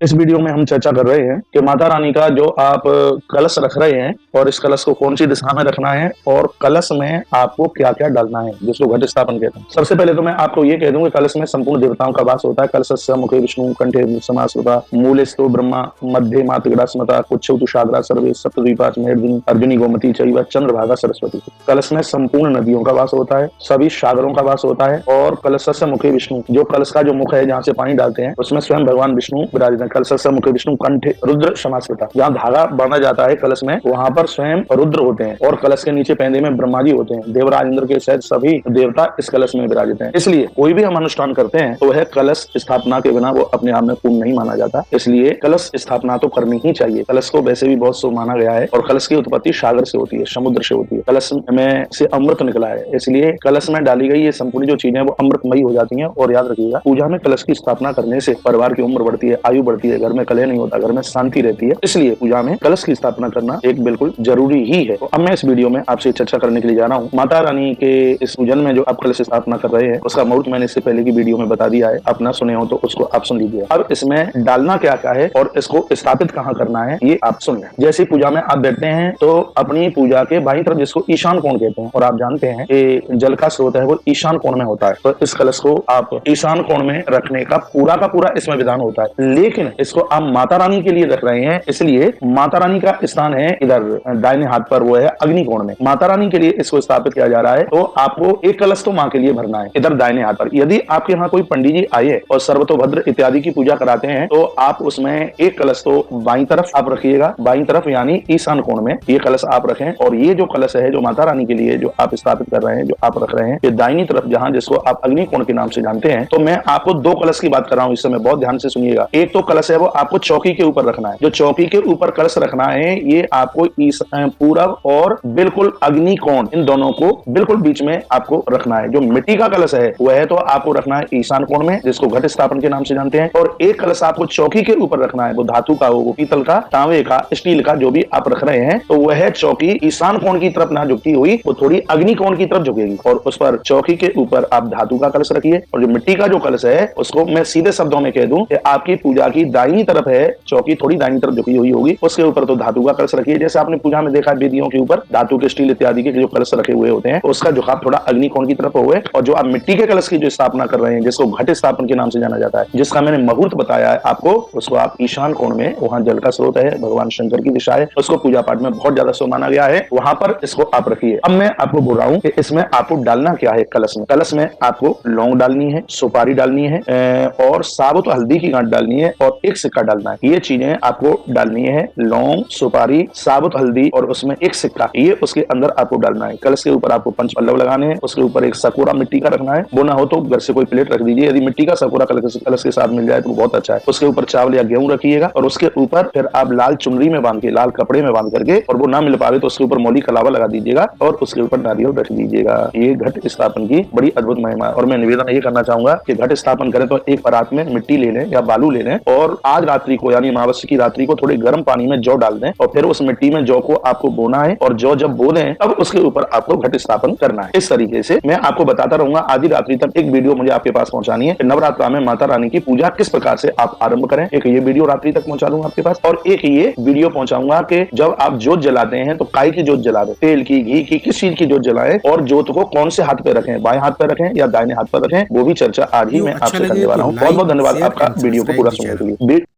इस वीडियो में हम चर्चा कर रहे हैं कि माता रानी का जो आप कलश रख रहे हैं और इस कलश को कौन सी दिशा में रखना है और कलश में आपको क्या क्या डालना है, जिसको घट स्थापन कहते हैं। सबसे पहले तो मैं आपको ये कह दूं कि कलश में संपूर्ण देवताओं का वास होता है। कलशस्य मुखे विष्णु कंठे समाश्रिता मूलेस्तु ब्रह्मा मध्य मातृगड़ा स्मृता कुच्छौ तुषाग्रा सर्वे सप्तद्वीपाच मेर्दिनी अर्जुनी गोमती चैव चंद्रभागा सरस्वती। कलश में संपूर्ण नदियों का वास होता है, सभी सागरों का वास होता है। और कलशस्य मुखे विष्णु, जो कलश का जो मुख है जहाँ से पानी डालते हैं उसमें स्वयं भगवान विष्णु विराजित है। कलशस्य मुखे विष्णु कंठे रुद्र समाश्रिता, जहाँ धागा बांधा जाता है कलश में वहां पर स्वयं रुद्र होते हैं और कलश के नीचे पैंदे में ब्रह्मा जी होते हैं। देवराज इंद्र के सहित सभी देवता इस कलश में विराजित हैं। इसलिए कोई भी हम अनुष्ठान करते हैं तो वह कलश स्थापना के बिना वो अपने आप में पूर्ण नहीं माना जाता। इसलिए कलश स्थापना तो करनी ही चाहिए। कलश को वैसे भी बहुत शुभ माना गया है और कलश की उत्पत्ति सागर से होती है, समुद्र से होती है। कलश में से अमृत निकला है, इसलिए कलश में डाली गई ये संपूर्ण जो चीजें वो अमृतमयी हो जाती हैं। और याद रखिएगा, पूजा में कलश की स्थापना करने से परिवार की उम्र बढ़ती है, आयु बढ़ती है, घर में कलह नहीं होता, घर में शांति रहती है। इसलिए पूजा में कलश की स्थापना करना एक बिल्कुल जरूरी ही है। तो अब मैं इस वीडियो में आपसे चर्चा करने के लिए जा रहा हूँ माता रानी के इस पूजन में जो आप कलश स्थापना कर रहे हैं उसका मुहूर्त मैंने इससे पहले की वीडियो में बता दिया है। आप ना सुने हो तो उसको आप सुन लीजिए। अब इसमें डालना क्या क्या है और इसको स्थापित कहाँ करना है ये आप सुन लें। जैसे पूजा में आप बैठते हैं तो अपनी पूजा के बाईं तरफ, जिसको ईशान कोण कहते हैं, और आप जानते हैं कि जल का स्रोत है वो ईशान कोण में होता है, तो इस कलश को आप ईशान कोण में रखने का पूरा इसमें विधान होता है। लेकिन इसको आप माता रानी के लिए रख रहे हैं, इसलिए माता रानी का स्थान है इधर दाहिने हाथ पर, वो है अग्नि कोण में। माता रानी के लिए इसको स्थापित किया जा रहा है, तो आपको एक कलश तो माँ के लिए भरना है इधर दाहिने हाथ पर। यदि आपके यहाँ कोई पंडित जी आए और सर्वतोभद्र इत्यादि की पूजा कराते हैं तो आप उसमें एक कलश तो बाईं तरफ आप रखिएगा, बाईं तरफ यानी ईशान कोण में ये कलश आप रखें। और ये जो कलश है जो माता रानी के लिए जो आप स्थापित कर रहे हैं, जो आप रख रहे हैं, ये दाहिनी तरफ जहां जिसको आप अग्नि कोण के नाम से जानते हैं। तो मैं आपको दो कलश की बात कर रहा हूं इस समय, बहुत ध्यान से सुनिएगा। एक तो कलश है वो आपको चौकी के ऊपर रखना है, जो चौकी के ऊपर कलश रखना है ये आपको पूरब और बिल्कुल अग्नि कोण, इन दोनों को बिल्कुल बीच में आपको रखना है। जो मिट्टी का कलश है वह तो आपको रखना है ईशान कोण में, जिसको घट स्थापन के नाम से जानते हैं। और एक कलश आपको चौकी के ऊपर रखना है, वो धातु का हो, वो पीतल का, तांबे का, स्टील का, जो भी आप रख रहे हैं, तो वह चौकी ईशान कोण की तरफ ना झुकती हुई वो थोड़ी अग्नि कोण की तरफ झुकेगी। और उस पर चौकी के ऊपर आप धातु का कलश रखिए। और जो मिट्टी का जो कलश है उसको मैं सीधे शब्दों में कह दूं कि आपकी पूजा की दाहिनी तरफ है, चौकी थोड़ी दाहिनी तरफ झुकी हुई होगी, उसके ऊपर तो धातु का कलश रखिए। जैसे आपने पूजा में देखा वेदियों के ऊपर धातु के, स्टील इत्यादि के जो कलश रखे हुए होते हैं, उसका झुकाव थोड़ा अग्नि कोण की तरफ हुए। और जो आप मिट्टी के कलश की जो स्थापना कर रहे हैं, जिसको घट स्थापन के नाम से जाना जाता है, जिसका मैंने मुहूर्त बताया है आपको, उसको आप ईशान कोण में, वहां जल का स्रोत है, भगवान शंकर की दिशा है, उसको पूजा पाठ में बहुत ज्यादा शुभ माना गया है, वहां पर इसको आप रखिए। अब मैं आपको बोल रहा हूं कि इसमें आपको डालना क्या है कलश में। कलश में आपको लौंग डालनी है, सुपारी डालनी है और साबुत हल्दी की गांठ डालनी है और एक सिक्का डालना है। ये चीजें आपको डालनी है, लौंग, सुपारी, साबुत हल्दी और उसमें एक सिक्का, ये उसके अंदर आपको डालना है। कलश के ऊपर आपको पंच पल्लव लगाने हैं, उसके ऊपर एक सकोरा मिट्टी का रखना है, वो ना हो तो घर से कोई प्लेट रख दीजिए। यदि मिट्टी का सकोरा कलश के साथ मिल जाए तो बहुत अच्छा है। उसके ऊपर चावल या गेहूं रखिएगा और उसके ऊपर फिर आप लाल चुनरी में बांध के, लाल कपड़े में बांध करके, और वो ना मिल पावे तो उसके ऊपर मौली कलावा लगा दीजिएगा और उसके ऊपर नारियल रख दीजिएगा। ये घट स्थापन की बड़ी अद्भुत महिमा है। और मैं निवेदन ये करना चाहूंगा कि घट स्थापन करें तो एक परात में मिट्टी ले लें या बालू ले लें और आज रात्रि को यानी अमावस्या की रात्रि को थोड़े गर्म पानी में जौ डाल दें और फिर उस मिट्टी में जौ को आपको बोना है और जौ जब बो दें तब उसके ऊपर आपको घट स्थापन करना है। इस तरीके से मैं आपको बताता रहूंगा आधी रात्रि तक। एक वीडियो मुझे आपके पास पहुंचानी है नवरात्रा में माता रानी की पूजा किस प्रकार से आप आरंभ करें। एक ये वीडियो रात्रि तक पहुंचा दूंगा आपके पास, और एक ये वीडियो पहुंचाऊंगा कि जब आप जोत जलाते हैं तो काय की जोत जलाएं, तेल की, घी की, किस चीज की जोत जलाएं और जोत को कौन से हाथ पे रखें, बाएं हाथ पे रखें या दाहिने हाथ पर रखें, वो भी चर्चा आज ही मैं आपसे करने वाला हूँ। बहुत बहुत धन्यवाद आपका वीडियो को पूरा सुनने के लिए।